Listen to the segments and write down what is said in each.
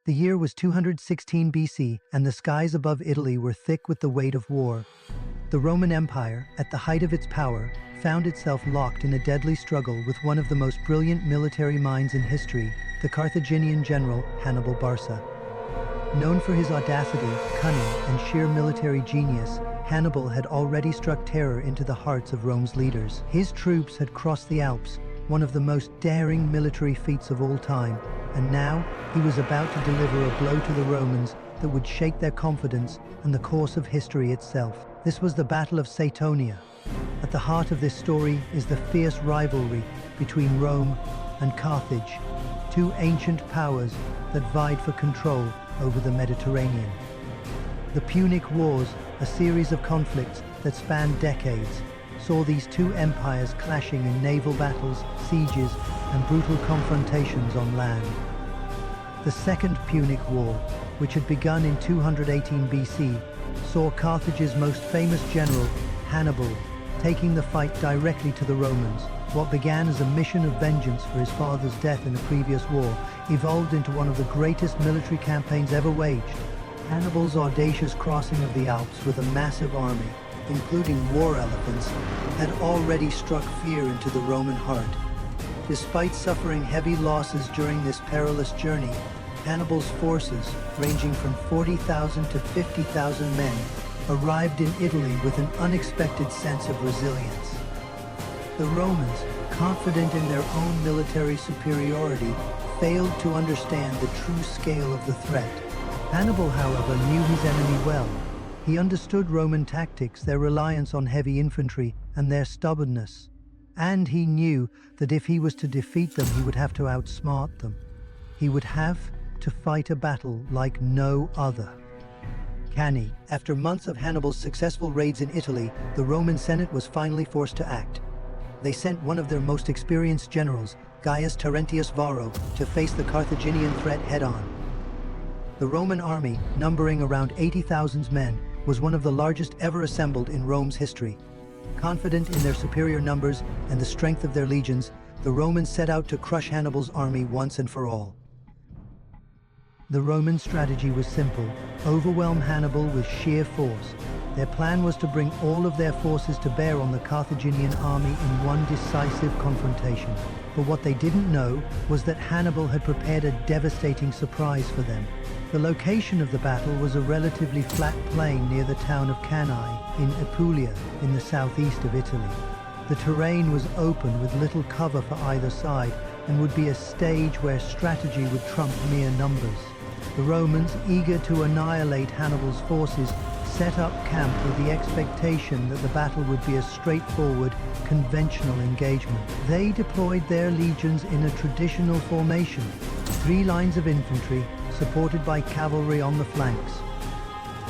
The year was 216 BC, and the skies above Italy were thick with the weight of war. The Roman Empire, at the height of its power, found itself locked in a deadly struggle with one of the most brilliant military minds in history, the Carthaginian general Hannibal Barca. Known for his audacity, cunning, and sheer military genius, Hannibal had already struck terror into the hearts of Rome's leaders. His troops had crossed the Alps, one of the most daring military feats of all time, and now he was about to deliver a blow to the Romans that would shake their confidence and the course of history itself. This was the Battle of Saetonia. At the heart of this story is the fierce rivalry between Rome and Carthage, two ancient powers that vied for control over the Mediterranean. The Punic Wars, a series of conflicts that spanned decades, saw these two empires clashing in naval battles, sieges, and brutal confrontations on land. The Second Punic War, which had begun in 218 BC, saw Carthage's most famous general, Hannibal, taking the fight directly to the Romans. What began as a mission of vengeance for his father's death in a previous war evolved into one of the greatest military campaigns ever waged. Hannibal's audacious crossing of the Alps with a massive army, including war elephants, had already struck fear into the Roman heart. Despite suffering heavy losses during this perilous journey, Hannibal's forces, ranging from 40,000 to 50,000 men, arrived in Italy with an unexpected sense of resilience. The Romans, confident in their own military superiority, failed to understand the true scale of the threat. Hannibal, however, knew his enemy well. He understood Roman tactics, their reliance on heavy infantry, and their stubbornness. And he knew that if he was to defeat them, he would have to outsmart them. He would have to fight a battle like no other. Cannae. After months of Hannibal's successful raids in Italy, the Roman Senate was finally forced to act. They sent one of their most experienced generals, Gaius Terentius Varro, to face the Carthaginian threat head-on. The Roman army, numbering around 80,000 men, was one of the largest ever assembled in Rome's history. Confident in their superior numbers and the strength of their legions, the Romans set out to crush Hannibal's army once and for all. The Roman strategy was simple: overwhelm Hannibal with sheer force. Their plan was to bring all of their forces to bear on the Carthaginian army in one decisive confrontation. But what they didn't know was that Hannibal had prepared a devastating surprise for them. The location of the battle was a relatively flat plain near the town of Cannae in Apulia, in the southeast of Italy. The terrain was open with little cover for either side and would be a stage where strategy would trump mere numbers. The Romans, eager to annihilate Hannibal's forces, set up camp with the expectation that the battle would be a straightforward, conventional engagement. They deployed their legions in a traditional formation, 3 lines of infantry, supported by cavalry on the flanks.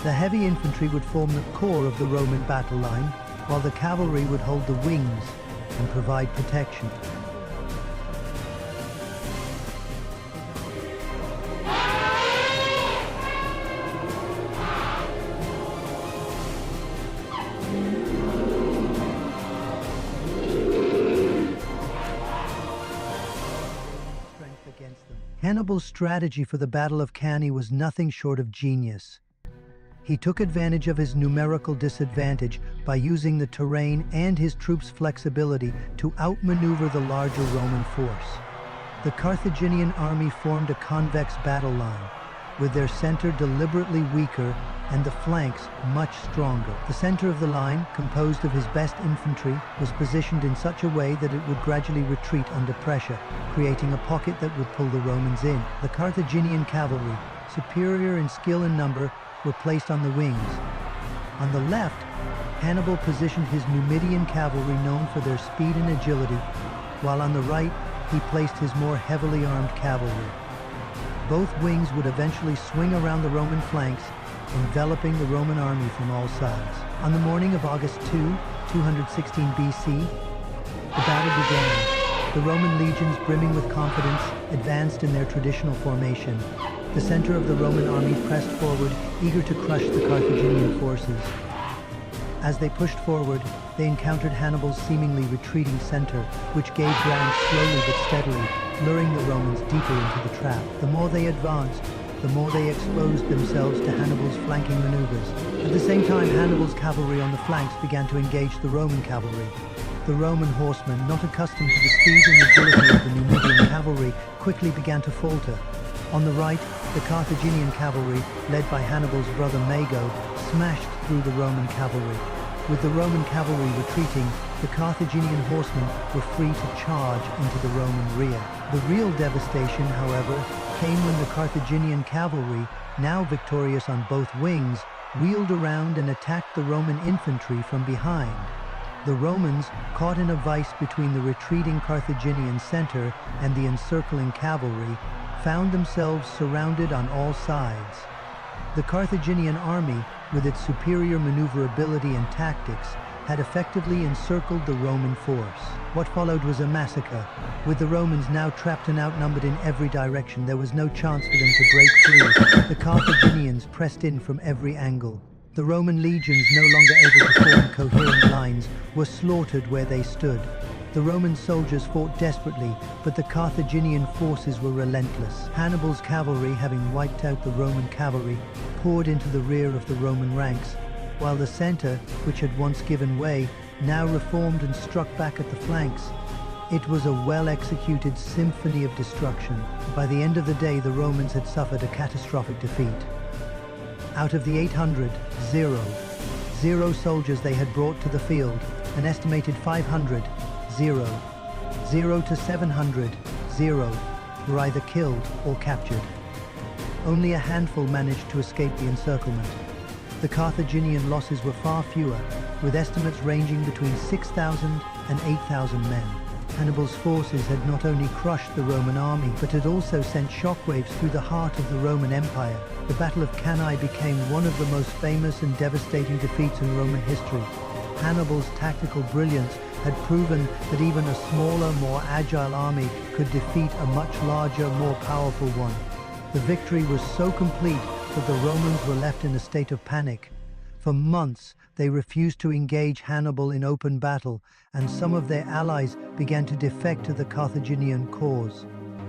The heavy infantry would form the core of the Roman battle line, while the cavalry would hold the wings and provide protection. Hannibal's strategy for the Battle of Cannae was nothing short of genius. He took advantage of his numerical disadvantage by using the terrain and his troops' flexibility to outmaneuver the larger Roman force. The Carthaginian army formed a convex battle line, with their center deliberately weaker and the flanks much stronger. The center of the line, composed of his best infantry, was positioned in such a way that it would gradually retreat under pressure, creating a pocket that would pull the Romans in. The Carthaginian cavalry, superior in skill and number, were placed on the wings. On the left, Hannibal positioned his Numidian cavalry, known for their speed and agility, while on the right, he placed his more heavily armed cavalry. Both wings would eventually swing around the Roman flanks, enveloping the Roman army from all sides. On the morning of August 2, 216 BC, the battle began. The Roman legions, brimming with confidence, advanced in their traditional formation. The center of the Roman army pressed forward, eager to crush the Carthaginian forces. As they pushed forward, they encountered Hannibal's seemingly retreating center, which gave ground slowly but steadily, luring the Romans deeper into the trap. The more they advanced, the more they exposed themselves to Hannibal's flanking maneuvers. At the same time, Hannibal's cavalry on the flanks began to engage the Roman cavalry. The Roman horsemen, not accustomed to the speed and agility of the Numidian cavalry, quickly began to falter. On the right, the Carthaginian cavalry, led by Hannibal's brother Mago, smashed through the Roman cavalry. With the Roman cavalry retreating, the Carthaginian horsemen were free to charge into the Roman rear. The real devastation, however, came when the Carthaginian cavalry, now victorious on both wings, wheeled around and attacked the Roman infantry from behind. The Romans, caught in a vice between the retreating Carthaginian center and the encircling cavalry, found themselves surrounded on all sides. The Carthaginian army, with its superior maneuverability and tactics, had effectively encircled the Roman force. What followed was a massacre. With the Romans now trapped and outnumbered in every direction, there was no chance for them to break free. The Carthaginians pressed in from every angle. The Roman legions, no longer able to form coherent lines, were slaughtered where they stood. The Roman soldiers fought desperately, but the Carthaginian forces were relentless. Hannibal's cavalry, having wiped out the Roman cavalry, poured into the rear of the Roman ranks, while the center, which had once given way, now reformed and struck back at the flanks. It was a well-executed symphony of destruction. By the end of the day, the Romans had suffered a catastrophic defeat. Out of the 800, zero soldiers they had brought to the field, an estimated 500, zero to 700, were either killed or captured. Only a handful managed to escape the encirclement. The Carthaginian losses were far fewer, with estimates ranging between 6,000 and 8,000 men. Hannibal's forces had not only crushed the Roman army, but had also sent shockwaves through the heart of the Roman Empire. The Battle of Cannae became one of the most famous and devastating defeats in Roman history. Hannibal's tactical brilliance had proven that even a smaller, more agile army could defeat a much larger, more powerful one. The victory was so complete that the Romans were left in a state of panic. For months, they refused to engage Hannibal in open battle, and some of their allies began to defect to the Carthaginian cause.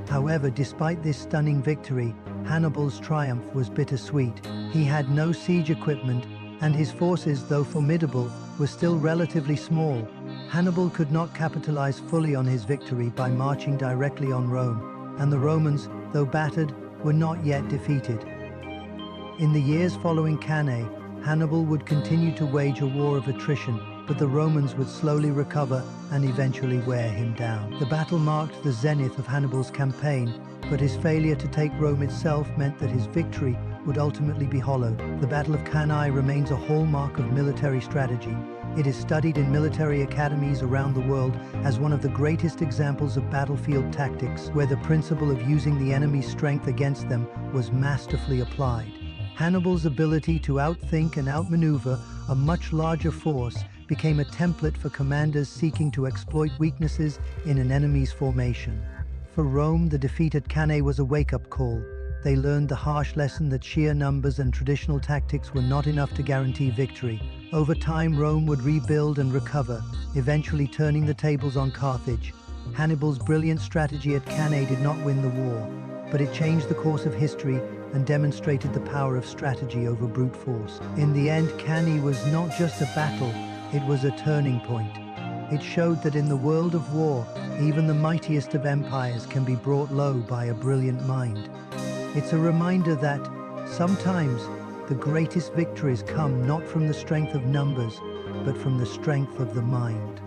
However, despite this stunning victory, Hannibal's triumph was bittersweet. He had no siege equipment, and his forces, though formidable, were still relatively small. Hannibal could not capitalize fully on his victory by marching directly on Rome, and the Romans, though battered, were not yet defeated. In the years following Cannae, Hannibal would continue to wage a war of attrition, but the Romans would slowly recover and eventually wear him down. The battle marked the zenith of Hannibal's campaign, but his failure to take Rome itself meant that his victory would ultimately be hollow. The Battle of Cannae remains a hallmark of military strategy. It is studied in military academies around the world as one of the greatest examples of battlefield tactics, where the principle of using the enemy's strength against them was masterfully applied. Hannibal's ability to outthink and outmaneuver a much larger force became a template for commanders seeking to exploit weaknesses in an enemy's formation. For Rome, the defeat at Cannae was a wake-up call. They learned the harsh lesson that sheer numbers and traditional tactics were not enough to guarantee victory. Over time, Rome would rebuild and recover, eventually turning the tables on Carthage. Hannibal's brilliant strategy at Cannae did not win the war, but it changed the course of history and demonstrated the power of strategy over brute force. In the end, Cannae was not just a battle, it was a turning point. It showed that in the world of war, even the mightiest of empires can be brought low by a brilliant mind. It's a reminder that, sometimes, the greatest victories come not from the strength of numbers, but from the strength of the mind.